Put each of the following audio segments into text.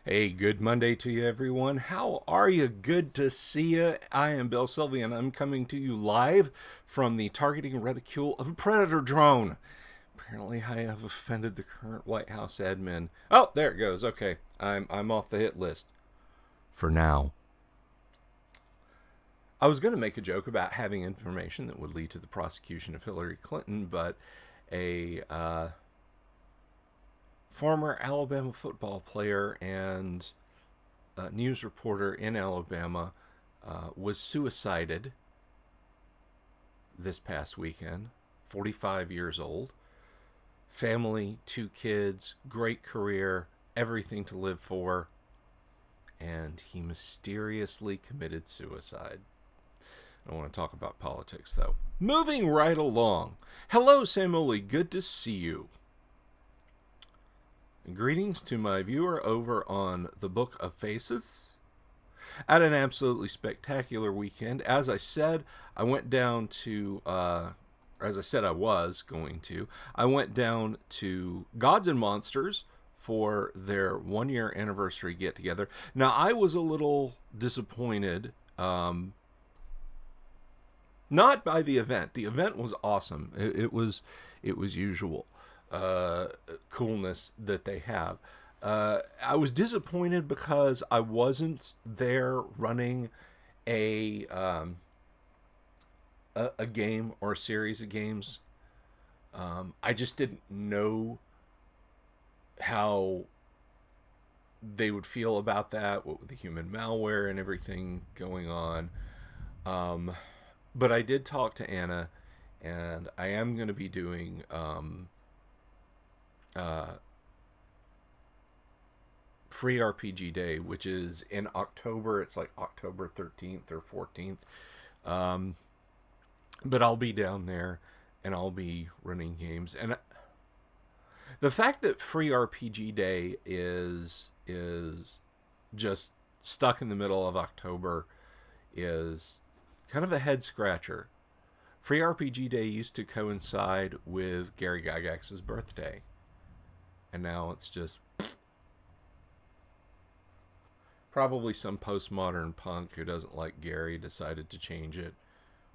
Hey, good Monday to you, everyone. How are you? Good to see you. I am Bill Sylvie, and I'm coming to you live from the targeting reticule of a predator drone. Apparently, I have offended the current White House admin. Oh, there it goes. Okay, I'm off the hit list for now. I was going to make a joke about having information that would lead to the prosecution of Hillary Clinton, but a former Alabama football player and news reporter in Alabama was suicided this past weekend. 45 years old. Family, 2 kids, great career, everything to live for. And he mysteriously committed suicide. I don't want to talk about politics, though. Moving right along. Hello, Samoli. Good to see you. Greetings to my viewer over on the Book of Faces. I had an absolutely spectacular weekend. As I said, I went down to, as I said I was going to, I went down to Gods and Monsters for their 1 year anniversary get together. Now, I was a little disappointed, not by the event. The event was awesome. It was usual coolness that they have. I was disappointed because I wasn't there running a a game or a series of games. I just didn't know how they would feel about that, what with the human malware and everything going on. But I did talk to Anna, and I am going to be doing Free RPG Day, which is in October. It's like October 13th or 14th. But I'll be down there and I'll be running games. And the fact that Free RPG Day is just stuck in the middle of October is kind of a head scratcher. Free RPG Day used to coincide with Gary Gygax's birthday. And now it's just probably some postmodern punk who doesn't like Gary decided to change it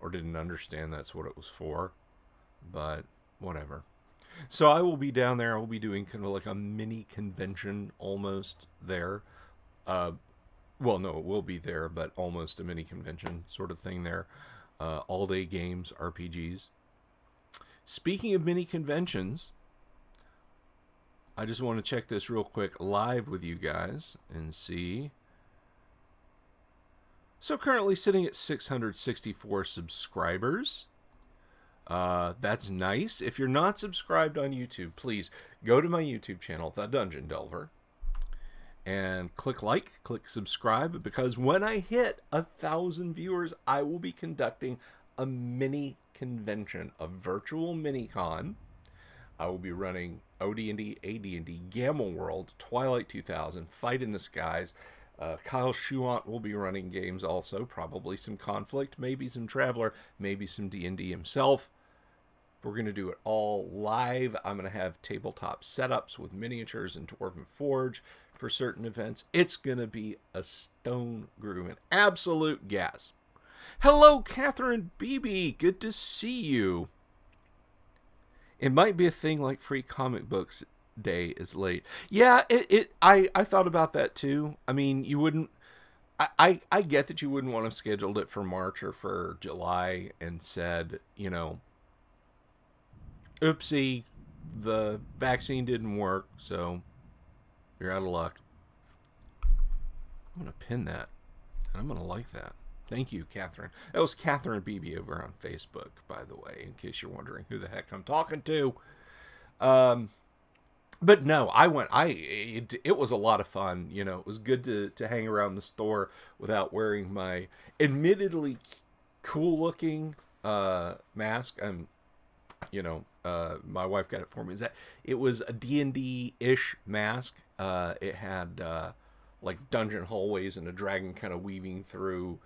or didn't understand that's what it was for. But whatever. So I will be down there. I will be doing kind of like a mini convention almost there. Well, no, it will be there, but almost a mini convention sort of thing there. All day games, RPGs. Speaking of mini conventions, I just want to check this real quick live with you guys and see. So currently sitting at 664 subscribers. That's nice. If you're not subscribed on YouTube, please go to my YouTube channel, The Dungeon Delver, and click like, click subscribe, because when I hit 1,000 viewers, I will be conducting a mini convention, a virtual mini con. I will be running OD&D, AD&D, Gamma World, Twilight 2000, Fight in the Skies. Kyle Schuant will be running games also, probably some Conflict, maybe some Traveler, maybe some D&D himself. We're going to do it all live. I'm going to have tabletop setups with miniatures and Dwarven Forge for certain events. It's going to be a stone groove, an absolute gas. Hello, Catherine Beebe. Good to see you. It might be a thing like Free Comic Books Day is late. Yeah, I thought about that too. I mean, you wouldn't. I get that you wouldn't want to schedule it for March or for July and said, oopsie, the vaccine didn't work, so you're out of luck. I'm going to pin that, and I'm going to like that. Thank you, Catherine. That was Catherine Beebe over on Facebook, by the way, in case you're wondering who the heck I'm talking to. But no, it was a lot of fun. It was good to hang around the store without wearing my admittedly cool looking mask. My wife got it for me. It was a D&D-ish mask. It had like dungeon hallways and a dragon kind of weaving through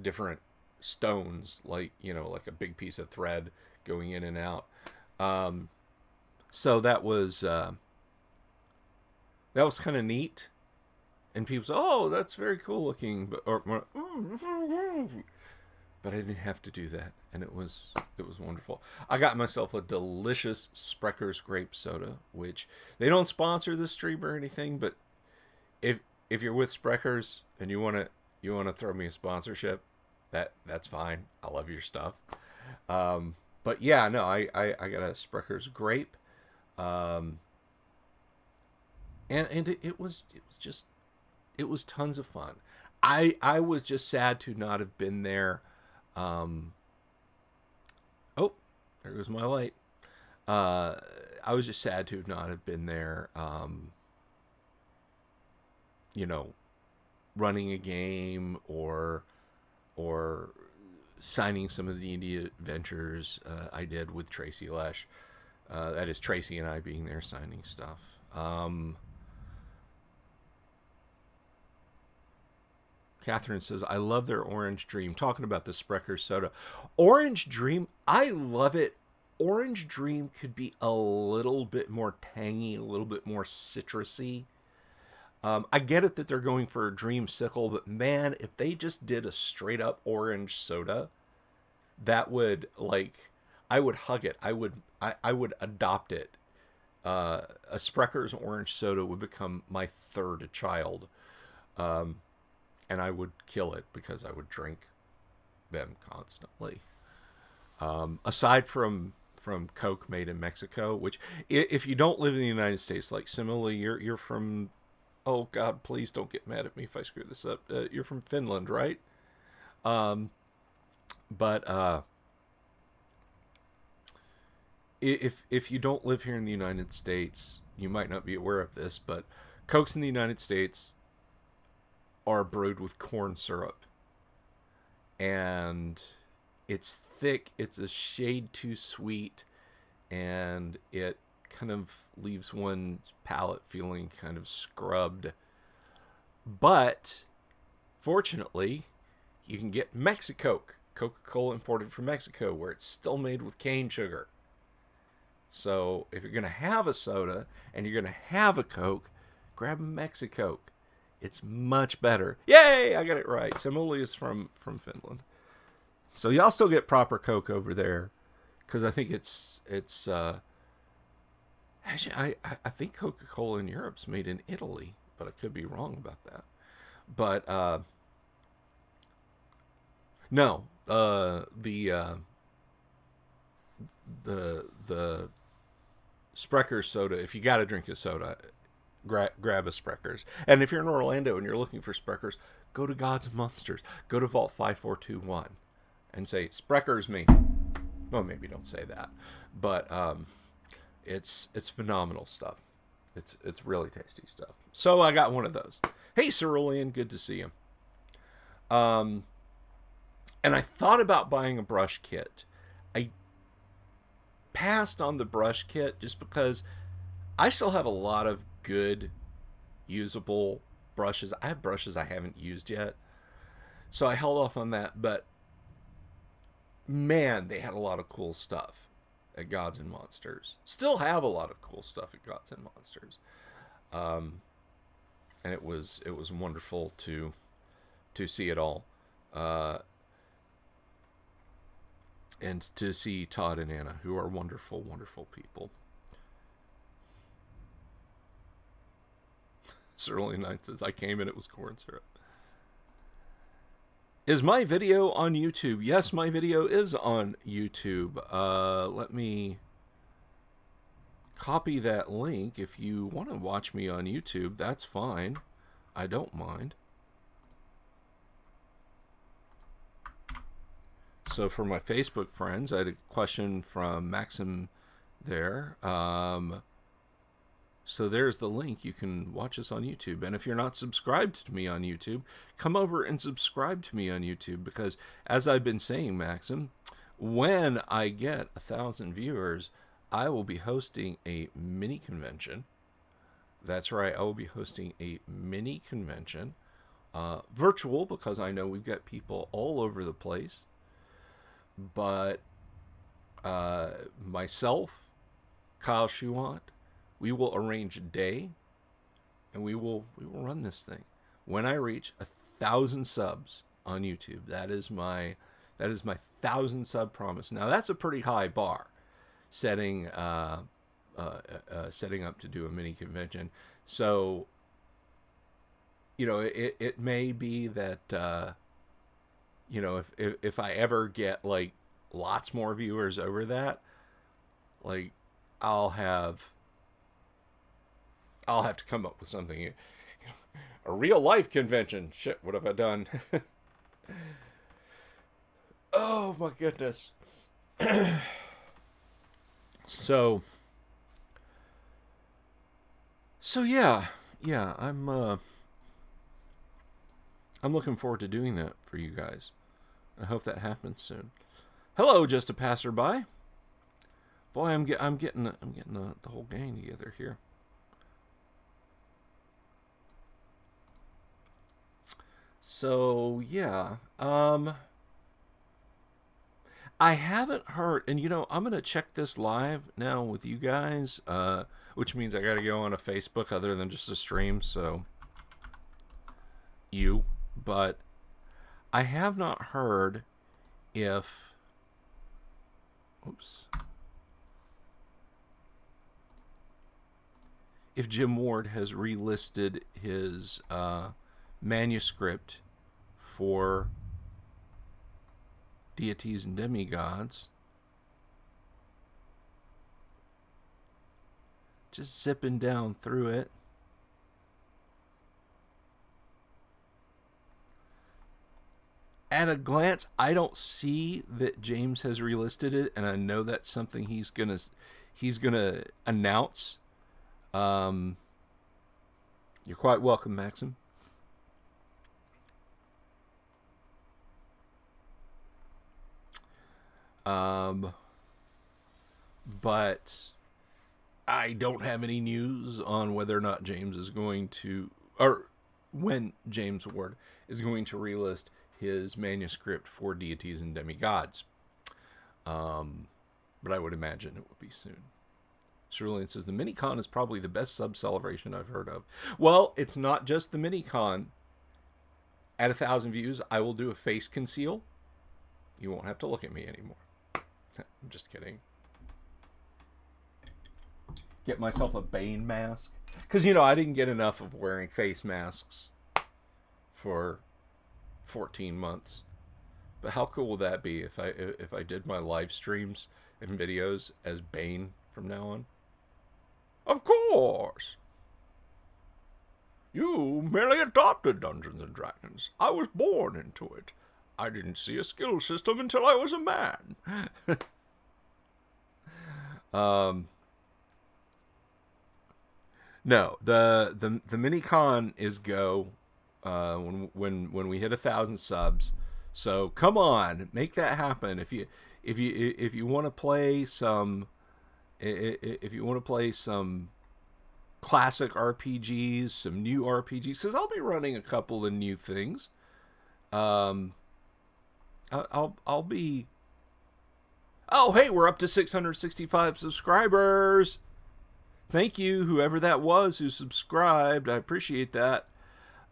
different stones, like a big piece of thread going in and out. So that was kind of neat. And people say, "Oh, that's very cool looking," but I didn't have to do that, and it was wonderful. I got myself a delicious Sprecher's grape soda, which they don't sponsor the stream or anything, but if you're with Sprecher's and you wanna throw me a sponsorship, that's fine. I love your stuff. But yeah, no, I got a Sprecher's grape, and it was just, it was tons of fun. I was just sad to not have been there. Oh, there goes my light. I was just sad to not have been there. You know, running a game or signing some of the indie adventures I did with Tracy Lesh. That is Tracy and I being there signing stuff. Catherine says, I love their Orange Dream. Talking about the Sprecher soda. Orange Dream, I love it. Orange Dream could be a little bit more tangy, a little bit more citrusy. I get it that they're going for a dreamsicle, but man, if they just did a straight up orange soda, that would, like, I would hug it. I would adopt it. A Sprecher's orange soda would become my third child. And I would kill it because I would drink them constantly. Aside from Coke made in Mexico, which if you don't live in the United States, like similarly, you're from, oh God, please don't get mad at me if I screw this up. You're from Finland, right? But if you don't live here in the United States, you might not be aware of this, but Cokes in the United States are brewed with corn syrup, and it's thick, it's a shade too sweet, and it kind of leaves one's palate feeling kind of scrubbed. But fortunately, you can get Mexicoke, Coca-Cola imported from Mexico, where it's still made with cane sugar. So if you're going to have a soda and you're going to have a Coke, grab a Mexicoke. It's much better. Yay! I got it right. Simile is from Finland. So y'all still get proper Coke over there, because I think it's actually I think Coca-Cola in Europe's made in Italy, but I could be wrong about that. But no, the Sprecher's soda. If you got to drink a soda, grab a Sprecher's. And if you're in Orlando and you're looking for Sprecher's, go to Gods and Monsters. Go to Vault 5421 and say, Sprecher's me. Well, maybe don't say that. But it's phenomenal stuff. It's really tasty stuff. So I got one of those. Hey, Cerulean, good to see you. And I thought about buying a brush kit. I passed on the brush kit just because I still have a lot of good usable brushes. I have brushes I haven't used yet, so I held off on that. But man, they had a lot of cool stuff at Gods and Monsters. Still have a lot of cool stuff at Gods and Monsters. And it was wonderful to see it all, and to see Todd and Anna, who are wonderful, wonderful people. Certainly Knight says, I came and it was corn syrup. Is my video on YouTube? Yes, my video is on YouTube. Let me copy that link. If you want to watch me on YouTube, that's fine. I don't mind. So for my Facebook friends, I had a question from Maxim there. So there's the link. You can watch us on YouTube. And if you're not subscribed to me on YouTube, come over and subscribe to me on YouTube, because as I've been saying, Maxim, when I get 1,000 viewers, I will be hosting a mini convention. That's right. I will be hosting a mini convention, virtual, because I know we've got people all over the place. But myself, Kyle Schuant, we will arrange a day, and we will run this thing. when I reach 1,000 subs on YouTube. That is my 1,000 sub promise. Now that's a pretty high bar, setting up to do a mini convention. So, you know, it may be that you know, if I ever get like lots more viewers over that, like I'll have to come up with something. A real life convention. Shit, what have I done? Oh my goodness. So yeah, I'm looking forward to doing that for you guys. I hope that happens soon. Hello, just a passerby. Boy, I'm getting the whole gang together here. So yeah, I haven't heard, and you know, I'm gonna check this live now with you guys, which means I gotta go on a Facebook other than just a stream. So but I have not heard if, if Jim Ward has relisted his manuscript for Deities and Demigods. Just zipping down through it. At a glance, I don't see that James has relisted it, and I know that's something he's gonna announce. You're quite welcome, Maxim. But I don't have any news on whether or not James is going to, or when James Ward is going to relist his manuscript for Deities and Demigods. But I would imagine it will be soon. Cerulean says, the Minicon is probably the best sub-celebration I've heard of. Well, it's not just the Minicon. At 1,000 views, I will do a face conceal. You won't have to look at me anymore. I'm just kidding. Get myself a Bane mask. Because, you know, I didn't get enough of wearing face masks for 14 months. But how cool would that be if I did my live streams and videos as Bane from now on? Of course! You merely adopted Dungeons and Dragons. I was born into it. I didn't see a skill system until I was a man. No, the Minicon is go when we hit 1,000 subs. So come on, make that happen. If you want to play some, if you want to play some classic RPGs, some new RPGs, because I'll be running a couple of new things. I'll be. Oh, hey, we're up to 665 subscribers. Thank you, whoever that was who subscribed. I appreciate that.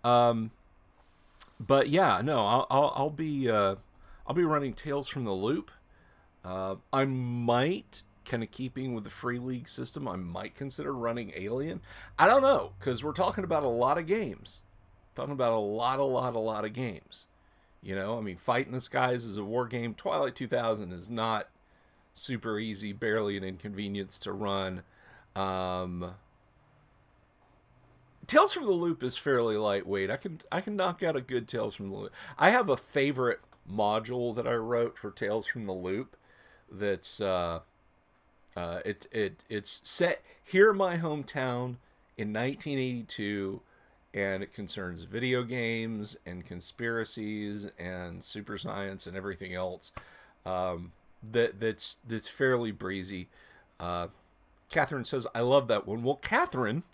But yeah, no, I'll be running Tales from the Loop. I might, kind of keeping with the free league system, I might consider running Alien. I don't know, because we're talking about a lot of games. Talking about a lot of games. You know, I mean, Fight in the Skies is a war game. Twilight 2000 is not super easy, barely an inconvenience to run. Tales from the Loop is fairly lightweight. I can knock out a good Tales from the Loop. I have a favorite module that I wrote for Tales from the Loop. That's it's set here in my hometown in 1982, and it concerns video games and conspiracies and super science and everything else. That's fairly breezy. Catherine says, I love that one. Well, Catherine,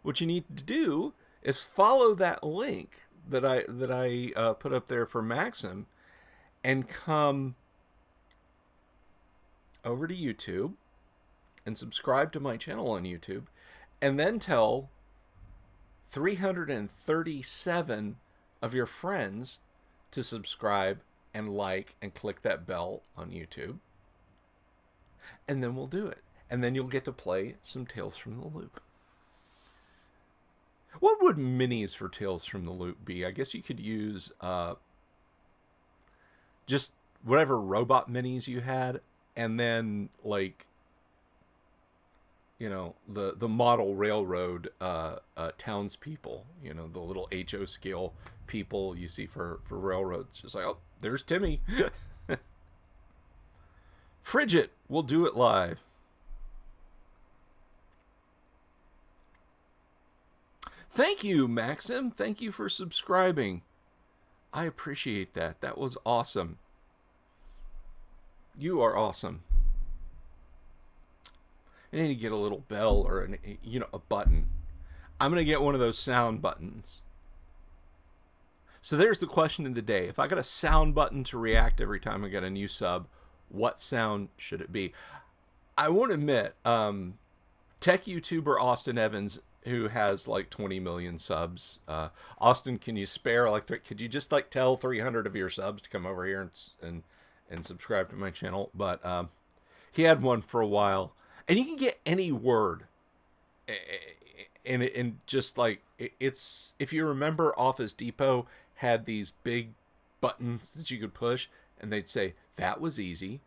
what you need to do is follow that link that I put up there for Maxim and come over to YouTube and subscribe to my channel on YouTube, and then tell 337 of your friends to subscribe and like and click that bell on YouTube. And then we'll do it. And then you'll get to play some Tales from the Loop. What would minis for Tales from the Loop be? I guess you could use just whatever robot minis you had, and then, like, you know, the model railroad townspeople, you know, the little HO scale people you see for railroads. Just like, oh, there's Timmy. Frigid, we'll do it live. Thank you, Maxim. Thank you for subscribing. I appreciate that. That was awesome. You are awesome. I need to get a little bell or a button. I'm going to get one of those sound buttons. So there's the question of the day. If I got a sound button to react every time I get a new sub, what sound should it be? I won't admit, tech YouTuber Austin Evans, who has like 20 million subs. Austin, can you spare could you just tell 300 of your subs to come over here and subscribe to my channel? But he had one for a while, and you can get any word, and just like it's, if you remember, Office Depot had these big buttons that you could push, and they'd say that was easy.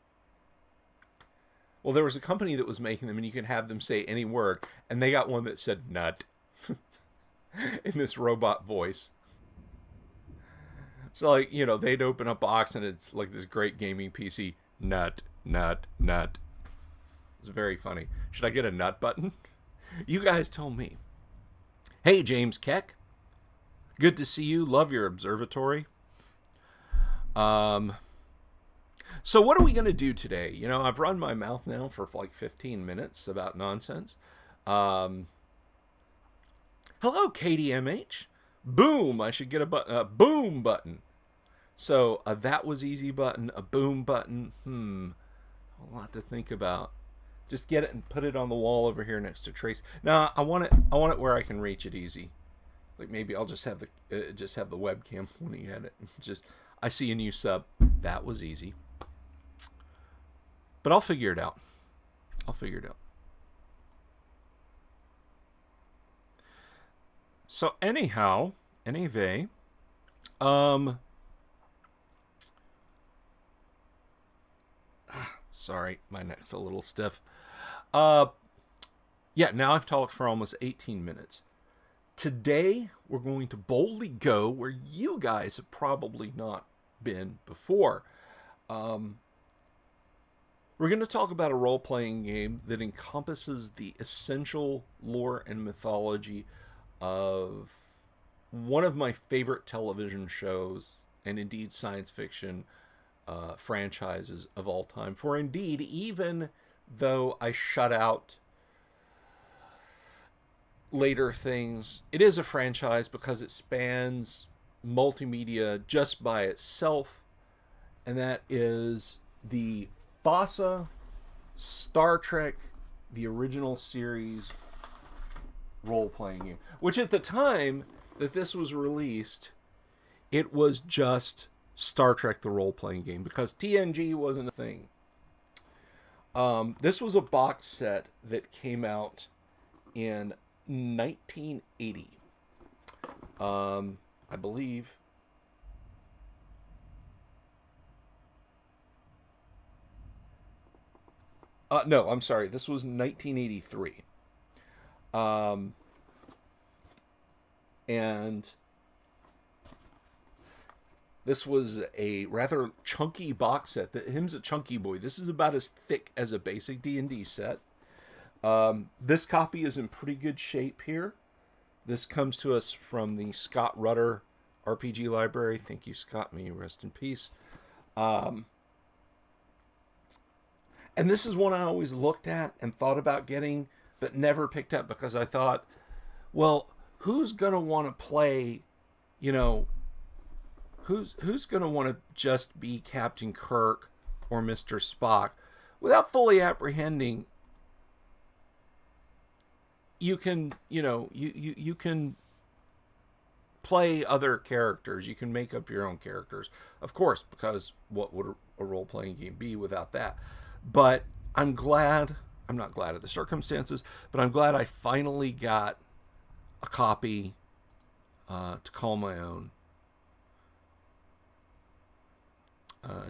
Well, there was a company that was making them, and you can have them say any word. And they got one that said nut in this robot voice. So, like, you know, they'd open a box, and it's like this great gaming PC. Nut, nut, nut. It's very funny. Should I get a nut button? You guys tell me. Hey, James Keck. Good to see you. Love your observatory. So what are we going to do today? You know, I've run my mouth now for like 15 minutes about nonsense. Hello, KDMH. Boom. I should get a boom button. So that was easy button, a boom button. A lot to think about. Just get it and put it on the wall over here next to Trace. Now I want it where I can reach it easy. Like maybe I'll just have the webcam pointing at it. Just, I see a new sub. That was easy. But I'll figure it out. So anyhow, sorry, my neck's a little stiff. Yeah, now I've talked for almost 18 minutes. Today, we're going to boldly go where you guys have probably not been before. We're going to talk about a role-playing game that encompasses the essential lore and mythology of one of my favorite television shows, and indeed science fiction franchises of all time. For indeed, even though I shut out later things, it is a franchise because it spans multimedia just by itself, and that is the FASA Star Trek, the original series role-playing game. Which at the time that this was released, it was just Star Trek the role-playing game, because TNG wasn't a thing. This was a box set that came out in 1980. I believe. No, I'm sorry. This was 1983. And this was a rather chunky box set. Him's a chunky boy. This is about as thick as a basic D&D set. This copy is in pretty good shape here. This comes to us from the Scott Rutter RPG library. Thank you, Scott. May you rest in peace. And this is one I always looked at and thought about getting, but never picked up, because I thought, well, who's going to want to play, who's going to want to just be Captain Kirk or Mr. Spock without fully apprehending you can play other characters. You can make up your own characters, of course, because what would a role-playing game be without that? But I'm not glad of the circumstances, but I'm glad I finally got a copy to call my own.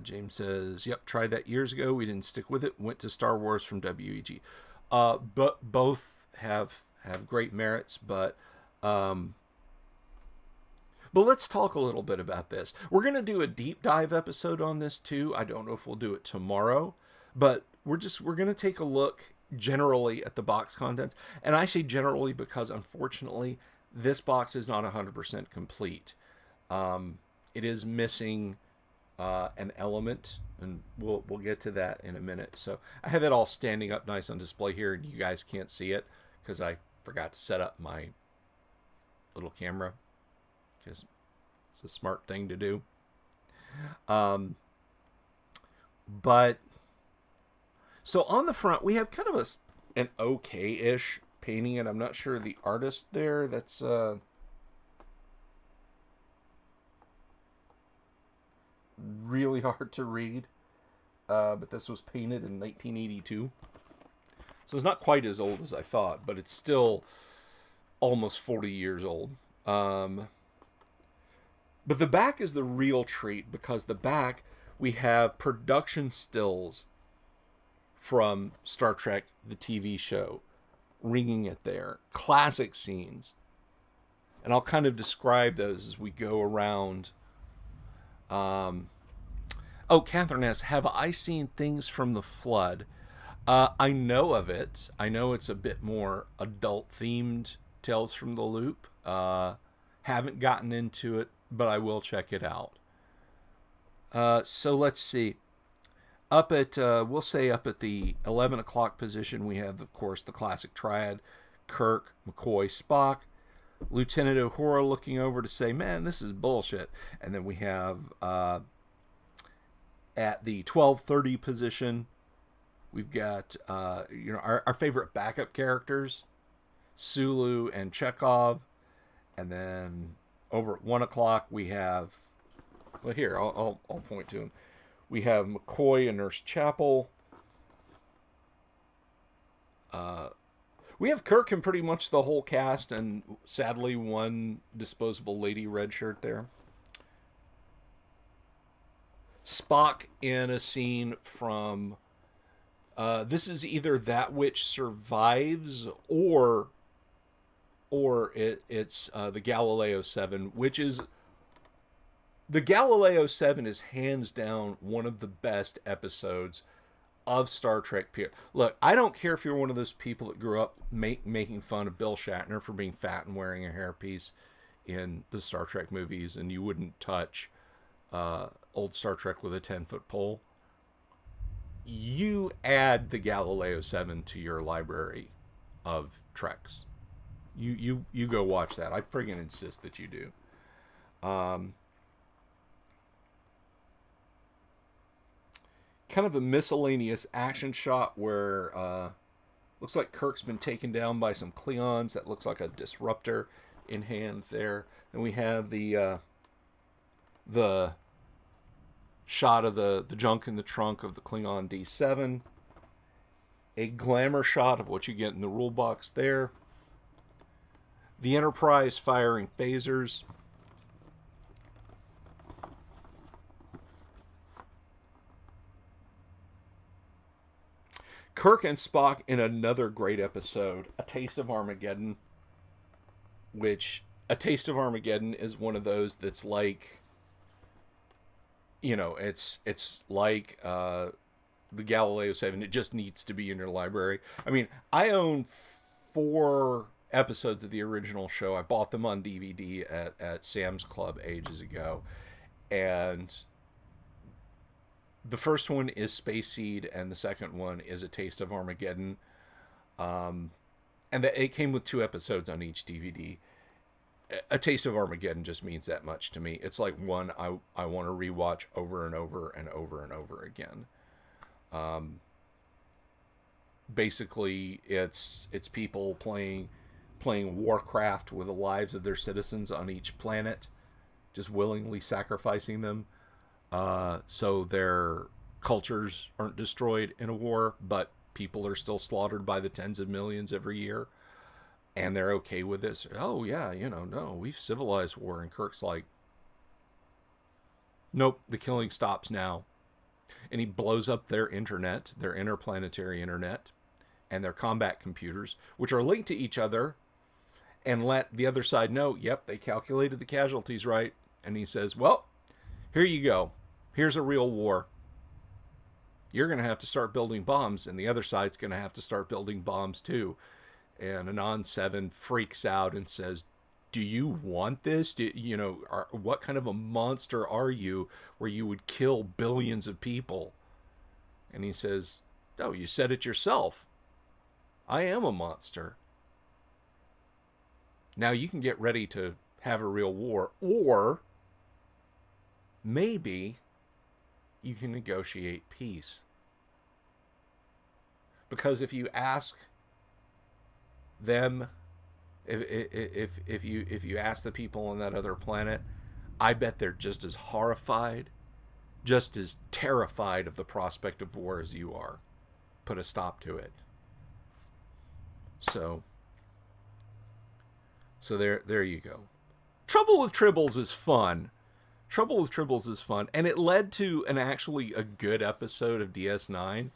James says, yep, tried that years ago. We didn't stick with it. Went to Star Wars from WEG. But both have great merits, but let's talk a little bit about this. We're going to do a deep dive episode on this too. I don't know if we'll do it tomorrow, but we're going to take a look generally at the box contents. And I say generally because unfortunately this box is not 100% complete. It is missing an element, and we'll get to that in a minute. So I have it all standing up nice on display here, and you guys can't see it because I forgot to set up my little camera, because it's a smart thing to do. But so on the front we have kind of an okay-ish painting, and I'm not sure the artist there. That's really hard to read, but this was painted in 1982, so it's not quite as old as I thought, but it's still almost 40 years old. But the back is the real treat, because the back we have production stills from Star Trek the TV show, ringing it there, classic scenes, and I'll kind of describe those as we go around. Catherine asks, have I seen Things from the Flood? I know of it. I know it's a bit more adult-themed Tales from the Loop. Haven't gotten into it, but I will check it out. So let's see. We'll say up at the 11 o'clock position, we have, of course, the classic triad, Kirk, McCoy, Spock. Lieutenant Uhura looking over to say, man, this is bullshit. And then we have, at the 12:30 position, we've got, our favorite backup characters, Sulu and Chekhov. And then over at 1 o'clock, we have, well, here, I'll point to them. We have McCoy and Nurse Chapel. We have Kirk and pretty much the whole cast, and sadly one disposable lady red shirt there. Spock in a scene from, this is either That Which Survives or it's the Galileo 7, which is, the Galileo 7 is hands down one of the best episodes of Star Trek. Look, I don't care if you're one of those people that grew up making fun of Bill Shatner for being fat and wearing a hairpiece in the Star Trek movies, and you wouldn't touch old Star Trek with a 10-foot pole. You add the Galileo 7 to your library of Treks. You go watch that. I friggin' insist that you do. Kind of a miscellaneous action shot where looks like Kirk's been taken down by some Klingons. That looks like a disruptor in hand there. Then we have the shot of the junk in the trunk of the Klingon D7. A glamour shot of what you get in the rule box there. The Enterprise firing phasers. Kirk and Spock in another great episode, A Taste of Armageddon, which A Taste of Armageddon is one of those that's like, it's like the Galileo 7. It just needs to be in your library. I mean, I own 4 episodes of the original show. I bought them on DVD at Sam's Club ages ago. And the first one is Space Seed, and the second one is A Taste of Armageddon. And it came with 2 episodes on each DVD. A Taste of Armageddon just means that much to me. It's like one I want to rewatch over and over and over and over again. Basically, it's people playing playing Warcraft with the lives of their citizens on each planet, just willingly sacrificing them so their cultures aren't destroyed in a war, but people are still slaughtered by the tens of millions every year, and they're okay with this. Oh yeah, no, we've civilized war. And Kirk's like, nope, the killing stops now. And he blows up their internet, their interplanetary internet, and their combat computers, which are linked to each other, and let the other side know, yep, they calculated the casualties right. And he says, well, here you go. Here's a real war. You're going to have to start building bombs, and the other side's going to have to start building bombs too. And Anon 7 freaks out and says, do you want this? What kind of a monster are you where you would kill billions of people? And he says, oh, you said it yourself. I am a monster. Now you can get ready to have a real war, or maybe you can negotiate peace. Because if you ask them, if you ask the people on that other planet, I bet they're just as horrified, just as terrified of the prospect of war as you are. Put a stop to it. So there you go. Trouble with Tribbles is fun. And it led to actually a good episode of DS9,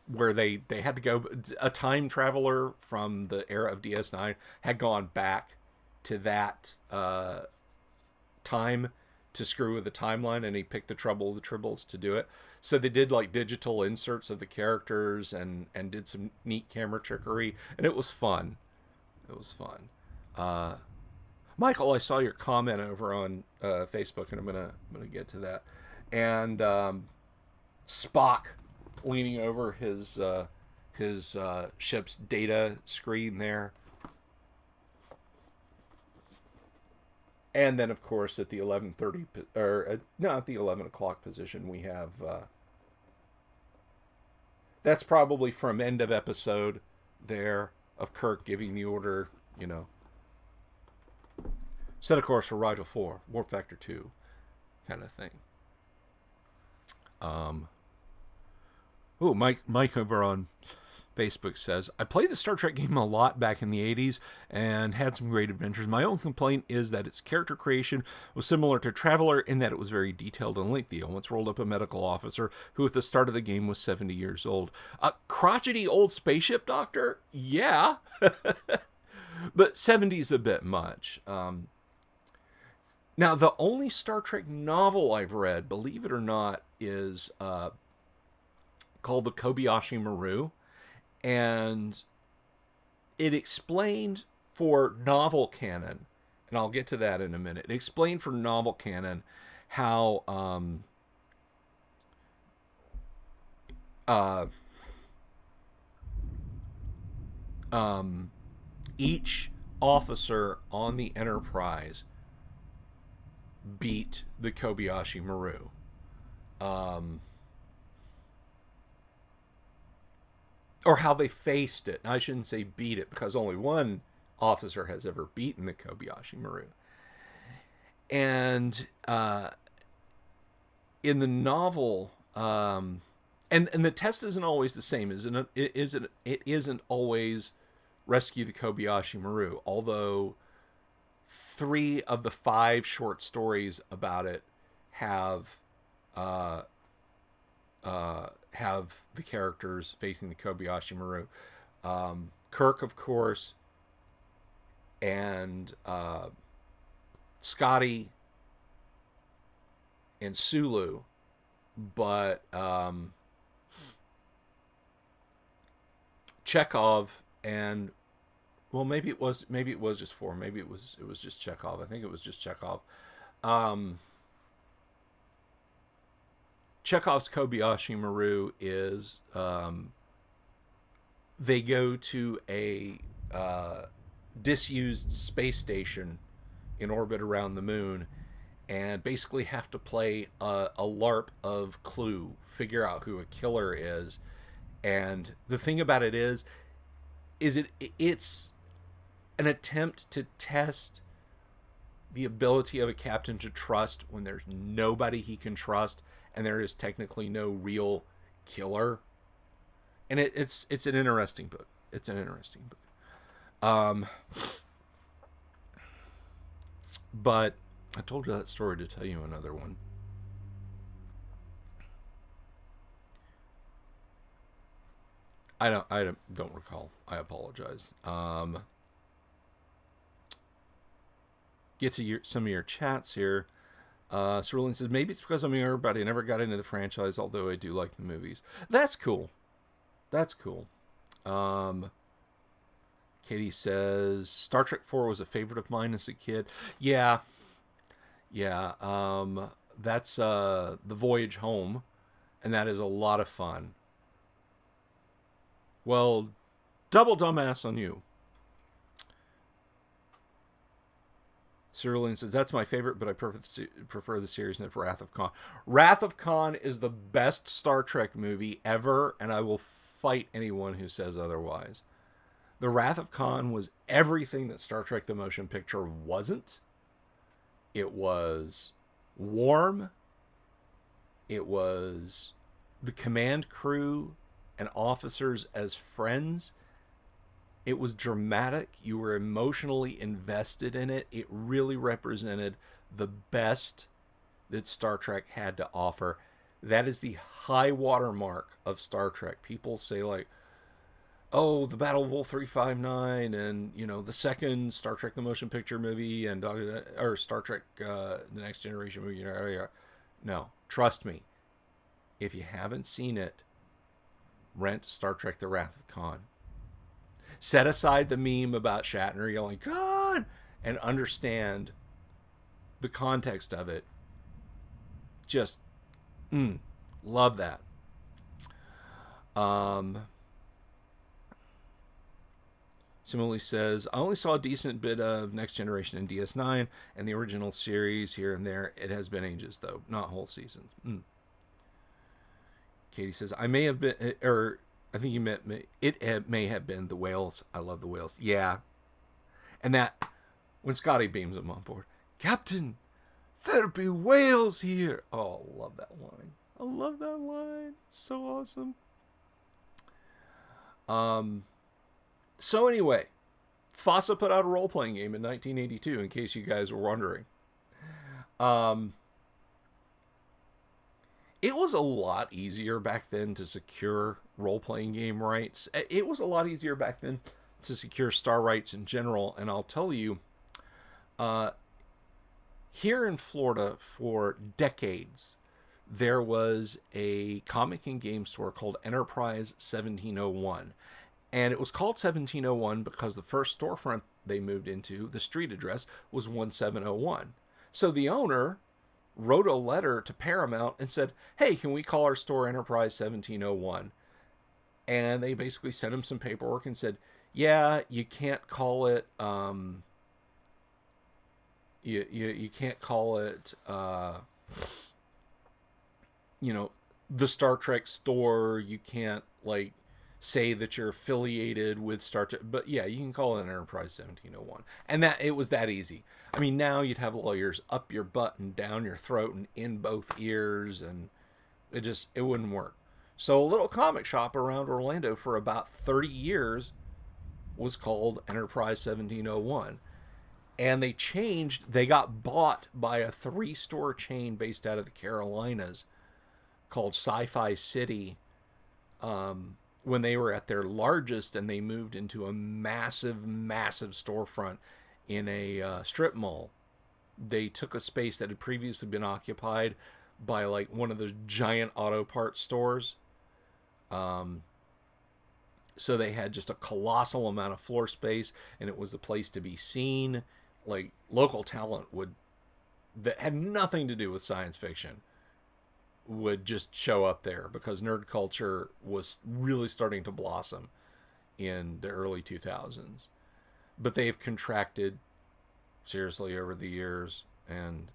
where they had to go. A time traveler from the era of DS9 had gone back to that time to screw with the timeline, and he picked the Trouble with the Tribbles to do it. So they did like digital inserts of the characters and did some neat camera trickery, and it was fun. Michael, I saw your comment over on Facebook, and I'm gonna get to that. And Spock leaning over his ship's data screen there. And then, of course, at the 11:30 at the 11 o'clock position, we have that's probably from end of episode there of Kirk giving the order, set a course for Rigel 4, Warp Factor 2, kind of thing. Mike over on Facebook says, I played the Star Trek game a lot back in the 80s and had some great adventures. My own complaint is that its character creation was similar to Traveler in that it was very detailed and lengthy. I once rolled up a medical officer who at the start of the game was 70 years old. A crotchety old spaceship doctor? Yeah. But 70's a bit much. Now, the only Star Trek novel I've read, believe it or not, is called The Kobayashi Maru. And it explained for novel canon, and I'll get to that in a minute. It explained for novel canon how each officer on the Enterprise beat the Kobayashi Maru. Or how they faced it. I shouldn't say beat it, because only one officer has ever beaten the Kobayashi Maru. And in the novel, and the test isn't always the same. It isn't always rescue the Kobayashi Maru, although 3 of the 5 short stories about it have the characters facing the Kobayashi Maru. Kirk, of course, and Scotty and Sulu, but Chekhov and, well, maybe it was just 4. Maybe it was just Chekhov. I think it was just Chekhov. Chekhov's Kobayashi Maru is they go to a disused space station in orbit around the moon and basically have to play a LARP of Clue, figure out who a killer is. And the thing about it is, it's an attempt to test the ability of a captain to trust when there's nobody he can trust, and there is technically no real killer. And it's an interesting book. It's an interesting book. But I told you that story to tell you another one. I don't recall. I apologize. Get to some of your chats here. Cerulean says, maybe it's because I'm younger, but I never got into the franchise, although I do like the movies. That's cool. That's cool. Katie says, Star Trek 4 was a favorite of mine as a kid. Yeah. That's The Voyage Home, and that is a lot of fun. Well, double dumbass on you. Cerulean says, that's my favorite, but I prefer the series of Wrath of Khan. Wrath of Khan is the best Star Trek movie ever, and I will fight anyone who says otherwise. The Wrath of Khan was everything that Star Trek the Motion Picture wasn't. It was warm. It was the command crew and officers as friends. It was dramatic. You were emotionally invested in it. It really represented the best that Star Trek had to offer. That is the high watermark of Star Trek. People say, like, oh, the Battle of Wolf 359 and, you know, the second Star Trek the Motion Picture movie and or Star Trek the Next Generation movie. No, trust me. If you haven't seen it, rent Star Trek The Wrath of Khan. Set aside the meme about Shatner yelling, Khan! And understand the context of it. Just, love that. Similarly says, I only saw a decent bit of Next Generation in DS9 and the original series here and there. It has been ages, though, not whole seasons. Katie says, I may have been, or I think you meant, it may have been The Whales. I love The Whales. Yeah. And that, when Scotty beams him on board, Captain, there'll be whales here. Oh, I love that line. I love that line. It's so awesome. So anyway, FASA put out a role-playing game in 1982, in case you guys were wondering. It was a lot easier back then to secure role-playing game rights. It was a lot easier back then to secure star rights in general, and I'll tell you, here in Florida for decades, there was a comic and game store called Enterprise 1701. And it was called 1701 because the first storefront they moved into, the street address, was 1701. So the owner wrote a letter to Paramount and said, hey, can we call our store Enterprise 1701? And they basically sent him some paperwork and said, yeah, you can't call it, you can't call it, the Star Trek store. You can't, like, say that you're affiliated with Star Trek, but yeah, you can call it an Enterprise 1701. And that, it was that easy. I mean, now you'd have lawyers up your butt and down your throat and in both ears, and it wouldn't work. So a little comic shop around Orlando for about 30 years was called Enterprise 1701. And they got bought by a 3-store chain based out of the Carolinas called Sci-Fi City, when they were at their largest, and they moved into a massive storefront in a strip mall. They took a space that had previously been occupied by, like, one of those giant auto parts stores. So they had just a colossal amount of floor space, and it was the place to be seen. Like, local talent that had nothing to do with science fiction would just show up there because nerd culture was really starting to blossom in the early 2000s. But they've contracted seriously over the years, and,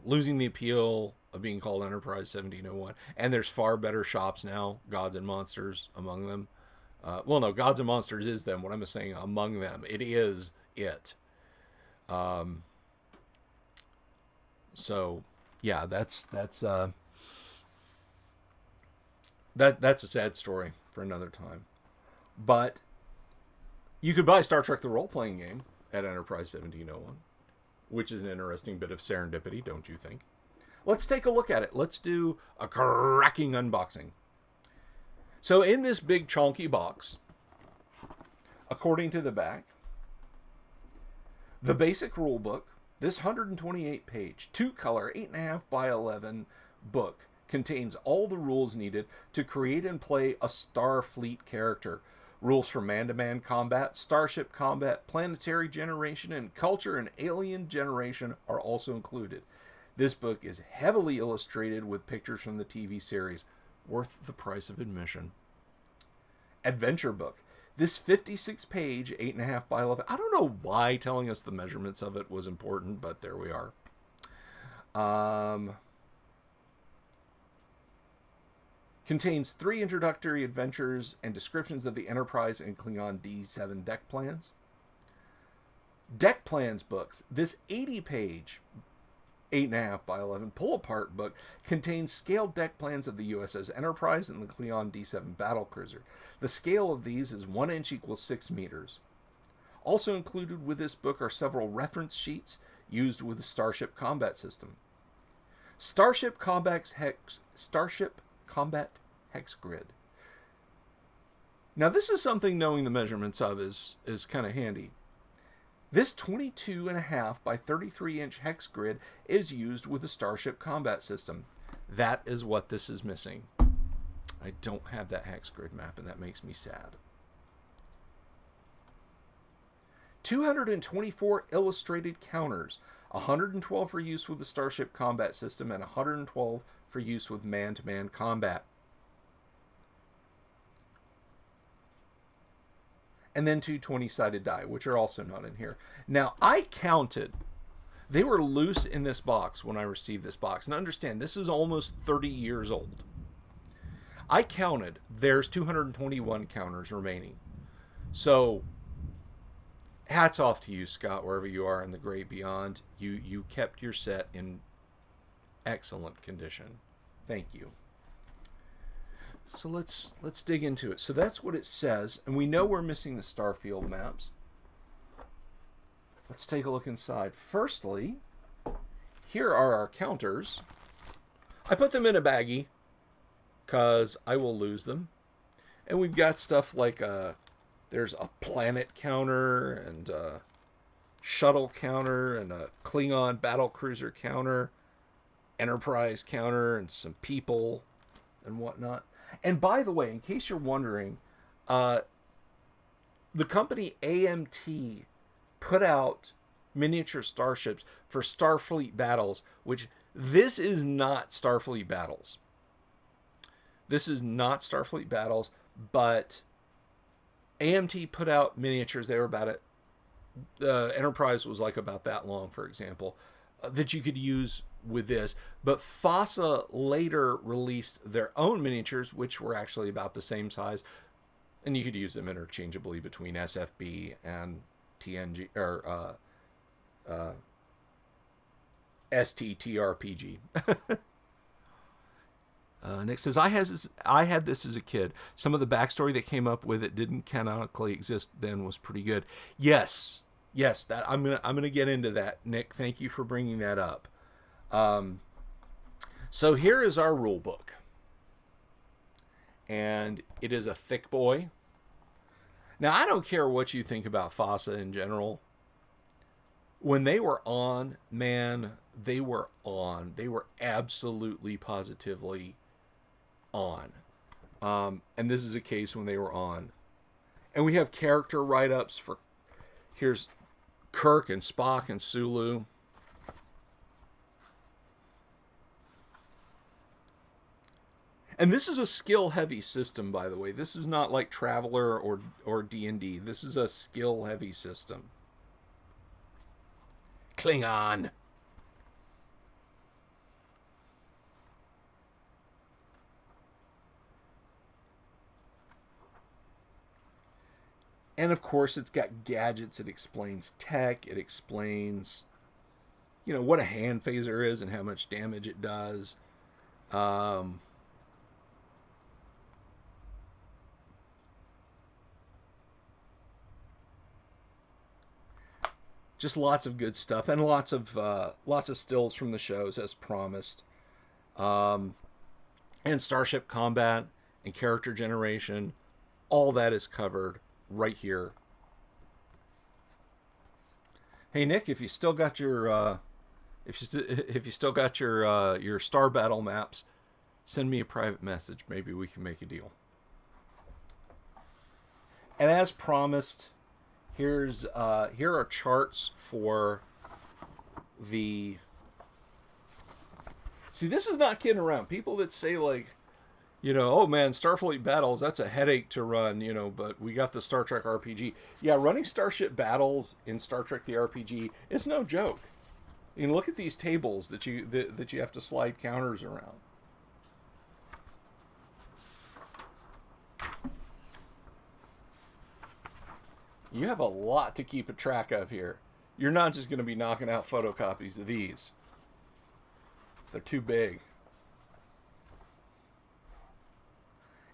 losing the appeal of being called Enterprise 1701. And there's far better shops now, Gods and Monsters among them. Well, no, Gods and Monsters is them. What I'm saying, among them, it is it. So, yeah, that's that's a sad story for another time. But you could buy Star Trek: The Role Playing Game at Enterprise 1701, which is an interesting bit of serendipity, don't you think? Let's take a look at it. Let's do a cracking unboxing. So in this big chonky box, according to the back, the basic rule book, this 128-page, 2-color, 8.5 by 11 book contains all the rules needed to create and play a Starfleet character. Rules for man-to-man combat, starship combat, planetary generation, and culture and alien generation are also included. This book is heavily illustrated with pictures from the TV series, worth the price of admission. Adventure book. This 56-page, 8.5 by 11. I don't know why telling us the measurements of it was important, but there we are. Contains 3 introductory adventures and descriptions of the Enterprise and Klingon D7 deck plans. Deck plans books. This 80-page, 8.5 by 11 pull-apart book contains scaled deck plans of the USS Enterprise and the Klingon D7 battlecruiser. The scale of these is 1 inch equals 6 meters. Also included with this book are several reference sheets used with the Starship Combat System. Starship Combat Hex Grid. Now this is something knowing the measurements of is kind of handy. This 22.5 by 33 inch hex grid is used with the Starship Combat System. That is what this is missing. I don't have that hex grid map, and that makes me sad. 224 illustrated counters, 112 for use with the Starship Combat System, and 112 for use with man-to-man combat. And then 2 20-sided die, which are also not in here. Now, I counted. They were loose in this box when I received this box. And understand, this is almost 30 years old. I counted. There's 221 counters remaining. So, hats off to you, Scott, wherever you are in the great beyond. You kept your set in excellent condition. Thank you. So let's dig into it. So that's what it says, and we know we're missing the starfield maps. Let's take a look inside. Firstly, here are our counters. I put them in a baggie because I will lose them. And we've got stuff like there's a planet counter and a shuttle counter and a Klingon battlecruiser counter, Enterprise counter, and some people and whatnot. And by the way, in case you're wondering, the company AMT put out miniature starships for Starfleet battles, which this is not Starfleet battles. This is not Starfleet battles, but AMT put out miniatures. They were about it. Enterprise was like about that long, for example, that you could use with this. But FASA later released their own miniatures, which were actually about the same size, and you could use them interchangeably between SFB and TNG or STTRPG. Nick says, I had this as a kid. Some of the backstory that came up with it didn't canonically exist then was pretty good. Yes, that I'm gonna get into that, Nick. Thank you for bringing that up. So here is our rule book, and it is a thick boy. Now I don't care what you think about FASA in general. When they were on, man, they were on. They were absolutely positively on. And this is a case when they were on. And we have character write-ups for, here's Kirk and Spock and Sulu. And this is a skill-heavy system, by the way. This is not like Traveler or D&D. This is a skill-heavy system. Klingon. And of course, it's got gadgets. It explains tech. It explains, what a hand phaser is and how much damage it does. Um, just lots of good stuff and lots of stills from the shows as promised. Um, and starship combat and character generation, all that is covered right here. Hey Nick, if you still got your if you still got your star battle maps, send me a private message. Maybe we can make a deal. And as promised, here are charts for the. See, this is not kidding around. People that say like, oh man, Starfleet battles, that's a headache to run, but we got the Star Trek RPG. Yeah, running Starship battles in Star Trek the RPG is no joke. Look at these tables that you have to slide counters around. You have a lot to keep a track of here. You're not just going to be knocking out photocopies of these. They're too big.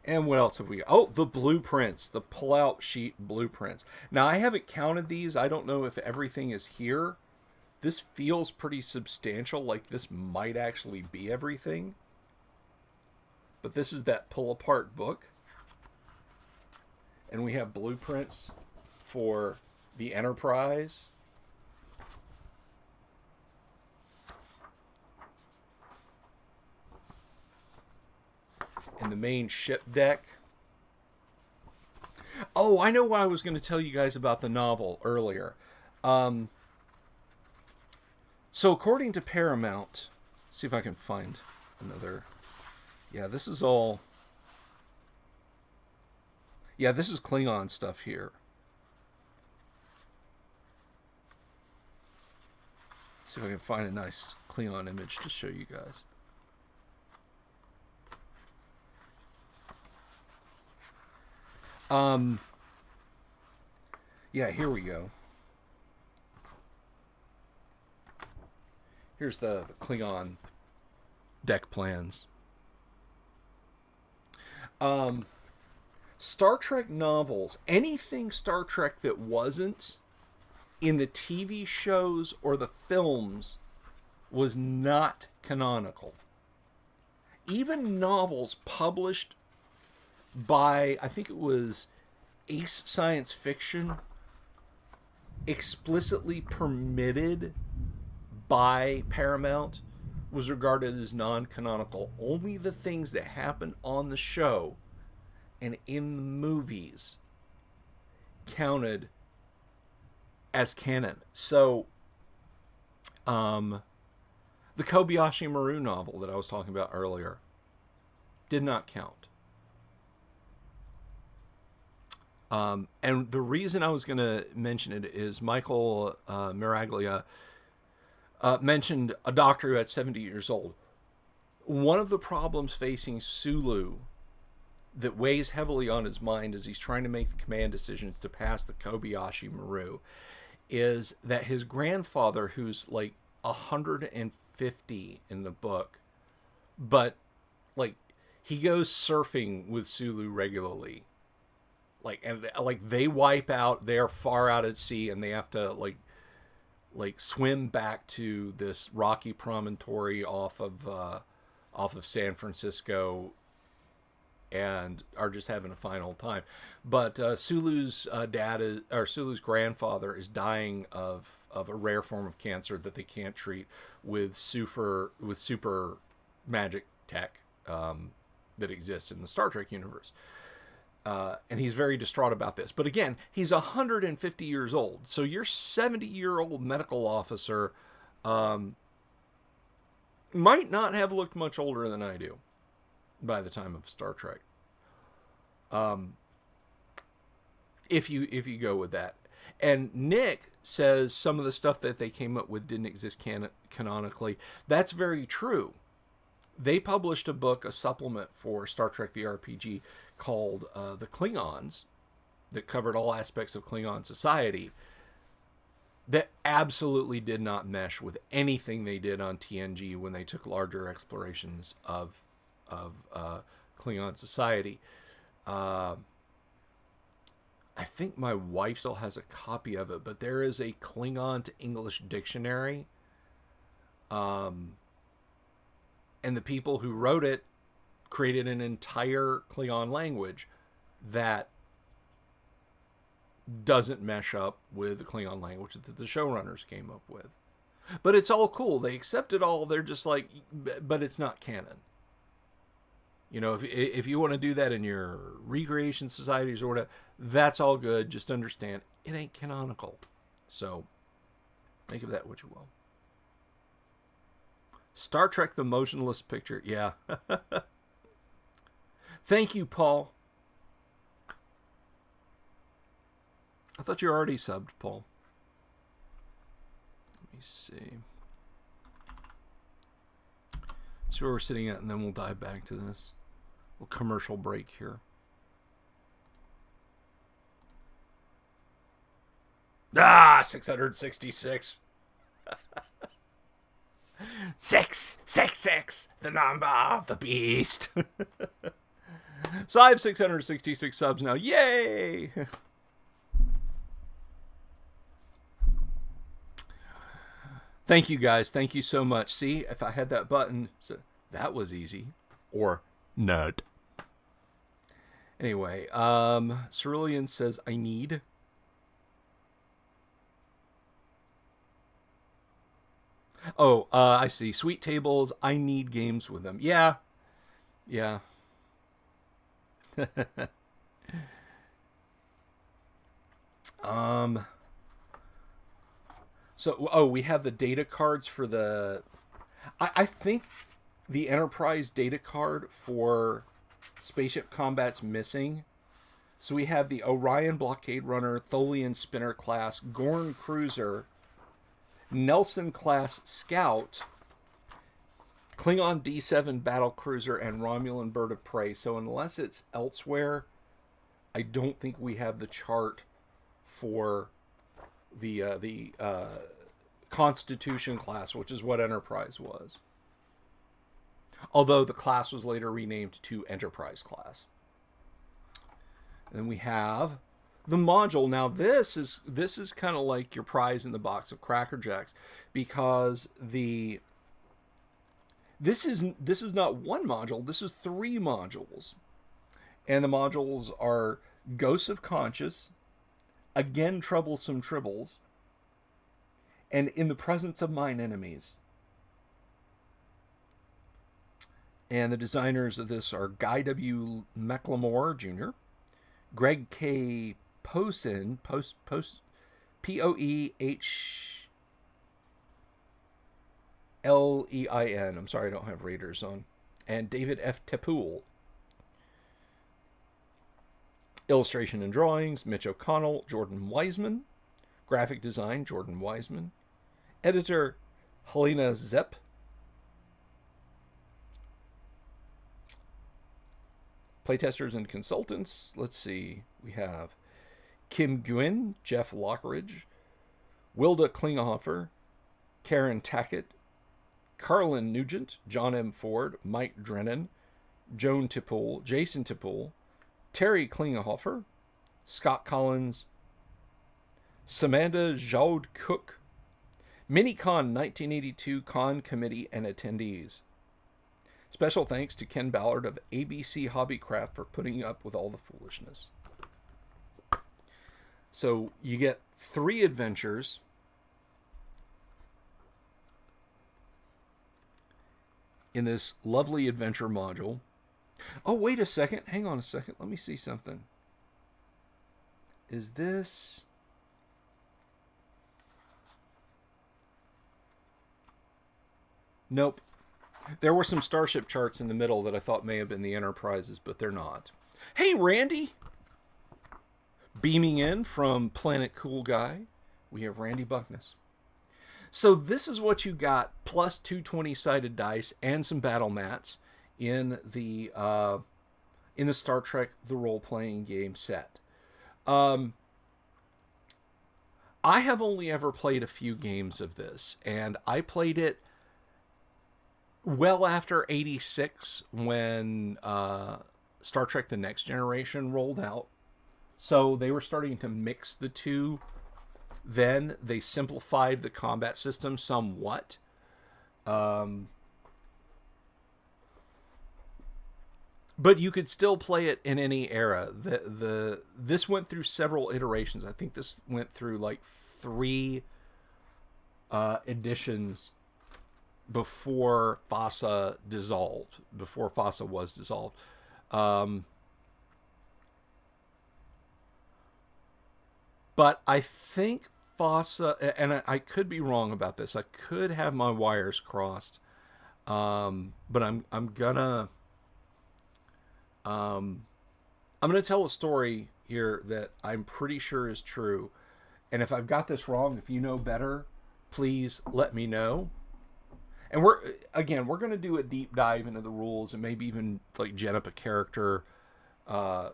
And what else have we got? Oh, the blueprints, the pull-out sheet blueprints. Now, I haven't counted these. I don't know if everything is here. This feels pretty substantial, like this might actually be everything. But this is that pull-apart book. And we have blueprints for the Enterprise. And the main ship deck. Oh, I know why I was going to tell you guys about the novel earlier. So according to Paramount, see if I can find another. Yeah, this is all. Yeah, this is Klingon stuff here. See if I can find a nice Klingon image to show you guys. Yeah, here we go. Here's the Klingon deck plans. Star Trek novels, anything Star Trek that wasn't in the TV shows or the films was not canonical. Even novels published by, I think it was Ace Science Fiction, explicitly permitted by Paramount, was regarded as non-canonical. Only the things that happened on the show and in the movies counted as canon. So, the Kobayashi Maru novel that I was talking about earlier did not count. And the reason I was going to mention it is Michael Miraglia mentioned a doctor who had 70 years old. One of the problems facing Sulu that weighs heavily on his mind as he's trying to make the command decisions to pass the Kobayashi Maru is that his grandfather, who's like 150 in the book, but like he goes surfing with Sulu regularly. And they wipe out, they're far out at sea, and they have to like swim back to this rocky promontory off of San Francisco, and are just having a fine old time. But Sulu's Sulu's grandfather is dying of a rare form of cancer that they can't treat with super magic tech that exists in the Star Trek universe. And he's very distraught about this. But again, he's 150 years old. So your 70-year-old medical officer might not have looked much older than I do by the time of Star Trek. If you go with that. And Nick says some of the stuff that they came up with didn't exist canonically. That's very true. They published a book, a supplement for Star Trek the RPG called The Klingons, that covered all aspects of Klingon society that absolutely did not mesh with anything they did on TNG when they took larger explorations of Klingon society. I think my wife still has a copy of it, but there is a Klingon to English dictionary. And the people who wrote it created an entire Klingon language that doesn't mesh up with the Klingon language that the showrunners came up with. But it's all cool. They accept it all. They're just like, but it's not canon. You know, if you want to do that in your recreation societies or whatever, that's all good. Just understand, it ain't canonical. So, think of that what you will. Star Trek The Motionless Picture. Yeah. Thank you, Paul. I thought you were already subbed, Paul. Let me see. See where we're sitting at, and then we'll dive back to this. A little commercial break here. Ah, 666. 666, the number of the beast. So I have 666 subs now. Yay! Thank you, guys. Thank you so much. See, if I had that button, so that was easy. Or nut. Anyway, Cerulean says, I need. Oh, I see. Sweet tables. I need games with them. Yeah. Yeah. So, we have the data cards for the... I think the Enterprise data card for Spaceship Combat's missing. So we have the Orion Blockade Runner, Tholian Spinner class, Gorn Cruiser, Nelson class Scout, Klingon D7 Battle Cruiser, and Romulan Bird of Prey. So unless it's elsewhere, I don't think we have the chart for the Constitution class, which is what Enterprise was. Although the class was later renamed to Enterprise class. And then we have the module. Now this is kind of like your prize in the box of Cracker Jacks, because this is not one module. This is 3 modules, and the modules are Ghosts of Conscious, Again Troublesome Tribbles, and In the Presence of Mine Enemies. And the designers of this are Guy W. McLemore Jr., Greg K. Posen, Poehllein. I'm sorry, I don't have Raiders on. And David F. Tepool. Illustration and drawings, Mitch O'Connell, Jordan Wiseman. Graphic design, Jordan Wiseman. Editor, Helena Zepp. Playtesters and consultants. Let's see. We have Kim Gwynn, Jeff Lockridge, Wilda Klinghoffer, Karen Tackett, Carlin Nugent, John M. Ford, Mike Drennan, Joan Tippool, Jason Tippool, Terry Klinghoffer, Scott Collins, Samantha Jaude Cook, MiniCon 1982 Con Committee and attendees. Special thanks to Ken Ballard of ABC Hobbycraft for putting up with all the foolishness. So you get 3 adventures. In this lovely adventure module. Oh, wait a second. Hang on a second. Let me see something. Is this... Nope. There were some starship charts in the middle that I thought may have been the Enterprises, but they're not. Hey, Randy! Beaming in from Planet Cool Guy, we have Randy Buckness. So this is what you got, plus 2 20-sided dice and some battle mats in the Star Trek The Role-Playing Game set. Um, I have only ever played a few games of this, and I played it well after '86 when Star Trek: The Next Generation rolled out. So they were starting to mix the two. Then they simplified the combat system somewhat. Um, but you could still play it in any era. This went through several iterations. I think this went through like 3 editions before FASA dissolved. Before FASA was dissolved. But I think FASA, and I could be wrong about this. I could have my wires crossed. But um, I'm gonna tell a story here that I'm pretty sure is true. And if I've got this wrong, if you know better, please let me know. And we're gonna do a deep dive into the rules and maybe even like gen up a character uh,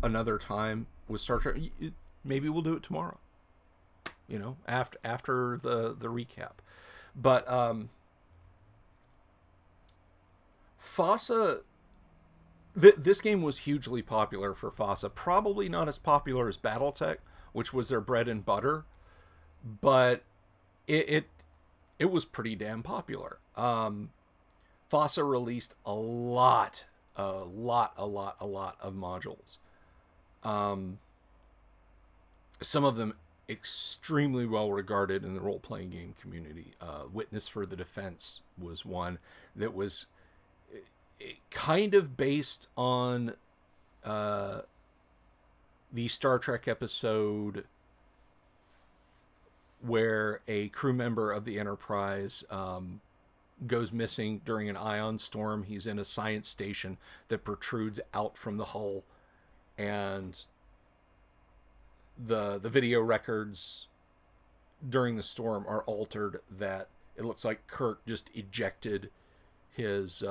another time with Star Trek. Maybe we'll do it tomorrow. After the recap. But FASA, this game was hugely popular for FASA. Probably not as popular as BattleTech, which was their bread and butter, but it was pretty damn popular. FASA released a lot of modules. Some of them extremely well regarded in the role-playing game community. Witness for the Defense was one that was kind of based on the Star Trek episode where a crew member of the Enterprise goes missing during an ion storm. He's in a science station that protrudes out from the hull, and the video records during the storm are altered that it looks like Kirk just ejected his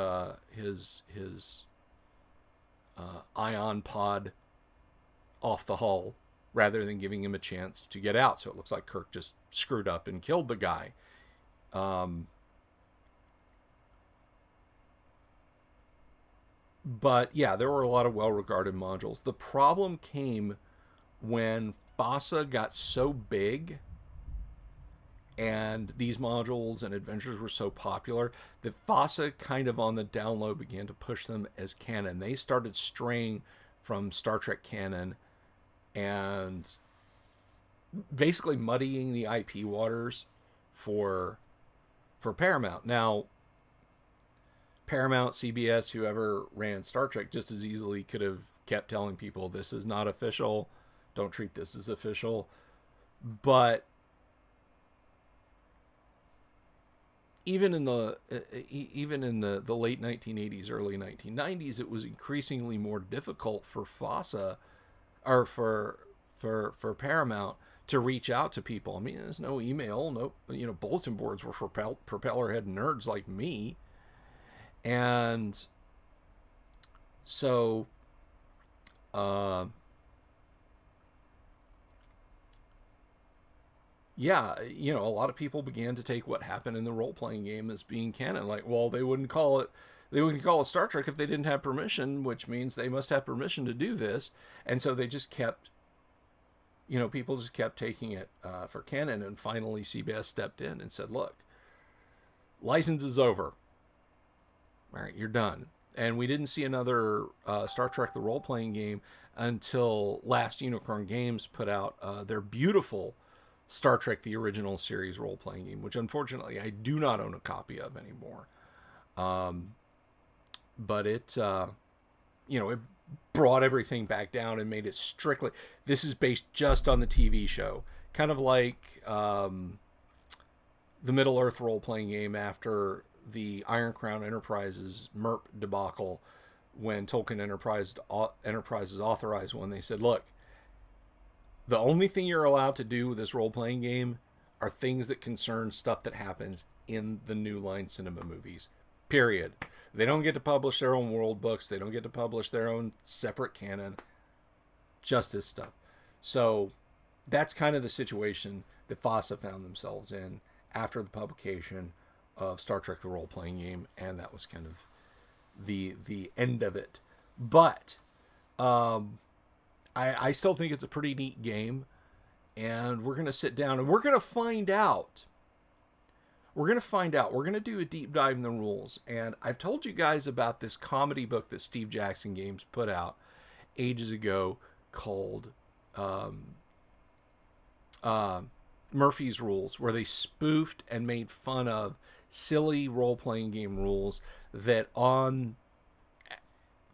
ion pod off the hull rather than giving him a chance to get out. So it looks like Kirk just screwed up and killed the guy. But yeah, there were a lot of well-regarded modules. The problem came when FASA got so big and these modules and adventures were so popular that FASA kind of on the down low began to push them as canon. They started straying from Star Trek canon and basically muddying the IP waters for Paramount. Now, Paramount, CBS, whoever ran Star Trek just as easily could have kept telling people this is not official. Don't treat this as official. But even in the late 1980s, early 1990s, it was increasingly more difficult for FASA or for Paramount to reach out to people. I mean, there's no email, no bulletin boards were for propellerhead nerds like me, and so. Yeah, a lot of people began to take what happened in the role-playing game as being canon. Like, well, they wouldn't call it Star Trek if they didn't have permission, which means they must have permission to do this. And so they just kept, people just kept taking it for canon. And finally, CBS stepped in and said, look, license is over. All right, you're done. And we didn't see another Star Trek the role-playing game until Last Unicorn Games put out their beautiful Star Trek the Original Series role-playing game, which unfortunately I do not own a copy of anymore. But it brought everything back down and made it strictly, this is based just on the TV show. Kind of like the Middle Earth role-playing game after the Iron Crown Enterprises MERP debacle, when Tolkien Enterprises authorized one. They said, look, the only thing you're allowed to do with this role-playing game are things that concern stuff that happens in the New Line Cinema movies. Period. They don't get to publish their own world books. They don't get to publish their own separate canon. Justice stuff. So that's kind of the situation that FASA found themselves in after the publication of Star Trek: The Role-Playing Game, and that was kind of the end of it. But I still think it's a pretty neat game, and we're going to sit down and we're going to find out. We're going to do a deep dive in the rules, and I've told you guys about this comedy book that Steve Jackson Games put out ages ago called Murphy's Rules, where they spoofed and made fun of silly role-playing game rules that on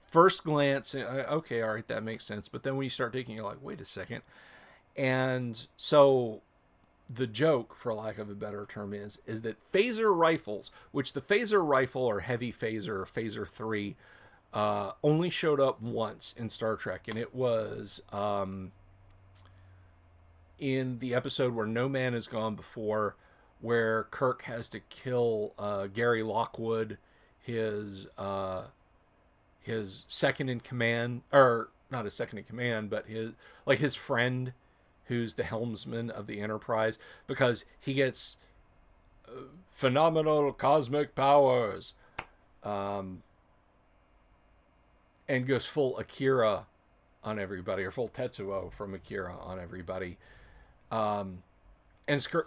first glance, okay, all right, that makes sense. But then when you start thinking, you're like, wait a second. And so the joke, for lack of a better term, is that phaser rifles, which the phaser rifle or heavy phaser or phaser 3 only showed up once in Star Trek, and it was in the episode where No Man Has Gone Before, where Kirk has to kill Gary Lockwood, his second in command, or not his second in command, but his friend, who's the helmsman of the Enterprise, because he gets phenomenal cosmic powers, and goes full Akira on everybody, or full Tetsuo from Akira on everybody. And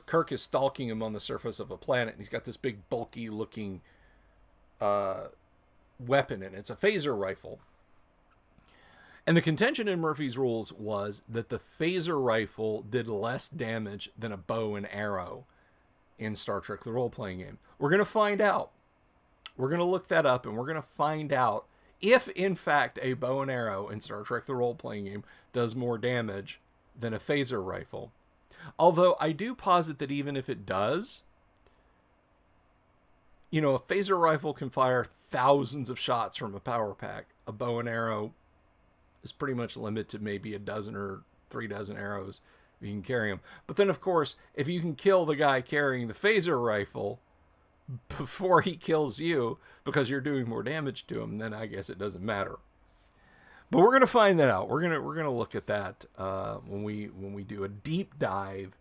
Kirk is stalking him on the surface of a planet, and he's got this big, bulky looking weapon, and it's a phaser rifle. And the contention in Murphy's Rules was that the phaser rifle did less damage than a bow and arrow in Star Trek: The Role-Playing Game. We're going to find out. We're going to look that up, and we're going to find out if, in fact, a bow and arrow in Star Trek: The Role-Playing Game does more damage than a phaser rifle. Although I do posit that even if it does, a phaser rifle can fire thousands of shots from a power pack. A bow and arrow is pretty much limited to maybe a dozen or 3 dozen arrows if you can carry them. But then, of course, if you can kill the guy carrying the phaser rifle before he kills you because you're doing more damage to him, then I guess it doesn't matter. But we're gonna find that out. We're gonna look at that when we do a deep dive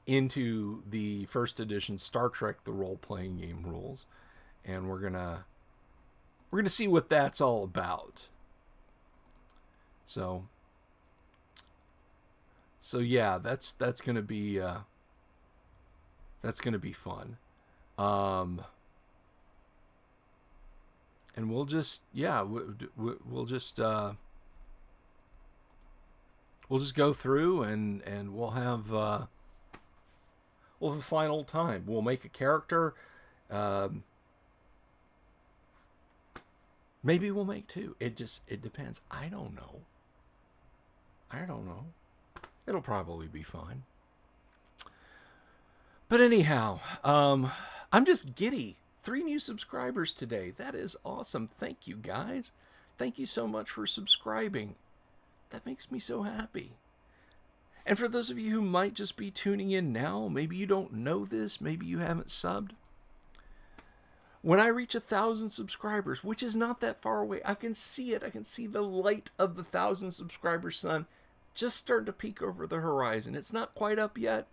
into the first edition Star Trek: The Role-Playing Game rules, and we're gonna see what that's all about. So yeah, that's gonna be fun. And we'll just go through and we'll have a final time. We'll make a character. Maybe we'll make 2. It depends. I don't know. It'll probably be fine. But anyhow, I'm just giddy. 3 new subscribers today. That is awesome. Thank you, guys. Thank you so much for subscribing. That makes me so happy. And for those of you who might just be tuning in now, maybe you don't know this, maybe you haven't subbed. When I reach 1,000 subscribers, which is not that far away, I can see it. I can see the light of the 1,000 subscriber sun just starting to peek over the horizon. It's not quite up yet,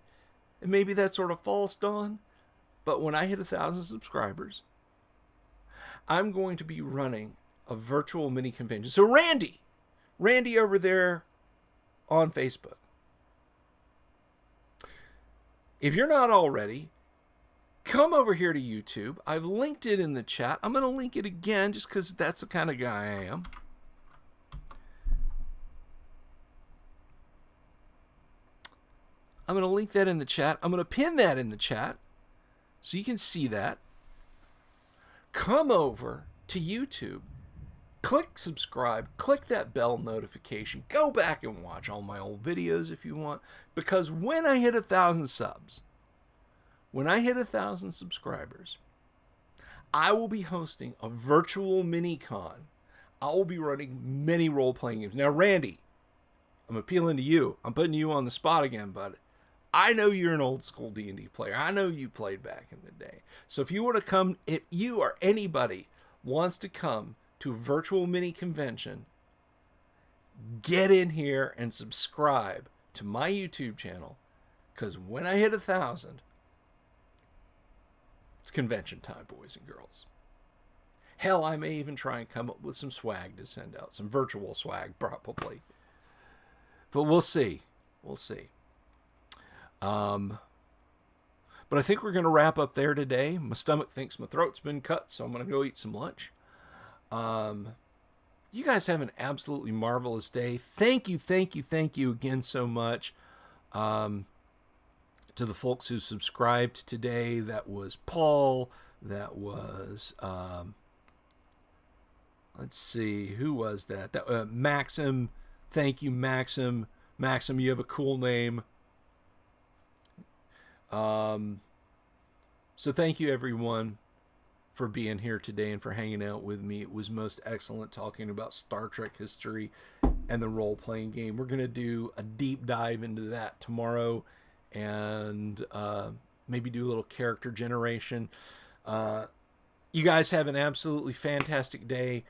and maybe that's sort of false dawn. But when I hit 1,000 subscribers, I'm going to be running a virtual mini convention. So Randy over there on Facebook, if you're not already, come over here to YouTube. I've linked it in the chat. I'm going to link it again just because that's the kind of guy I am. I'm going to link that in the chat. I'm going to pin that in the chat so you can see that. Come over to YouTube. Click subscribe. Click that bell notification. Go back and watch all my old videos if you want. Because when I hit 1,000 subs, when I hit 1,000 subscribers, I will be hosting a virtual mini-con. I will be running many role-playing games. Now, Randy, I'm appealing to you. I'm putting you on the spot again, bud. I know you're an old school D&D player. I know you played back in the day. So if you want to come, if you or anybody wants to come to a virtual mini convention, get in here and subscribe to my YouTube channel, because when I hit 1,000, it's convention time, boys and girls. Hell, I may even try and come up with some swag to send out, some virtual swag probably. But we'll see. We'll see. But I think we're going to wrap up there today. My stomach thinks my throat's been cut, so I'm going to go eat some lunch. You guys have an absolutely marvelous day. Thank you again so much to the folks who subscribed today. That was Paul. That was, let's see, who was that? Maxim. Thank you, Maxim. Maxim, you have a cool name. So thank you, everyone, for being here today and for hanging out with me. It was most excellent talking about Star Trek history and the role-playing game. We're going to do a deep dive into that tomorrow, and maybe do a little character generation. You guys have an absolutely fantastic day.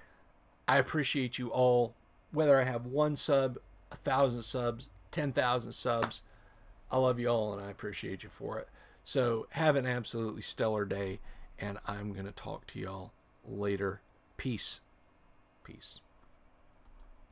I appreciate you all. Whether I have 1 sub, 1,000 subs, 10,000 subs, I love you all, and I appreciate you for it. So have an absolutely stellar day, and I'm going to talk to y'all later. Peace. Peace.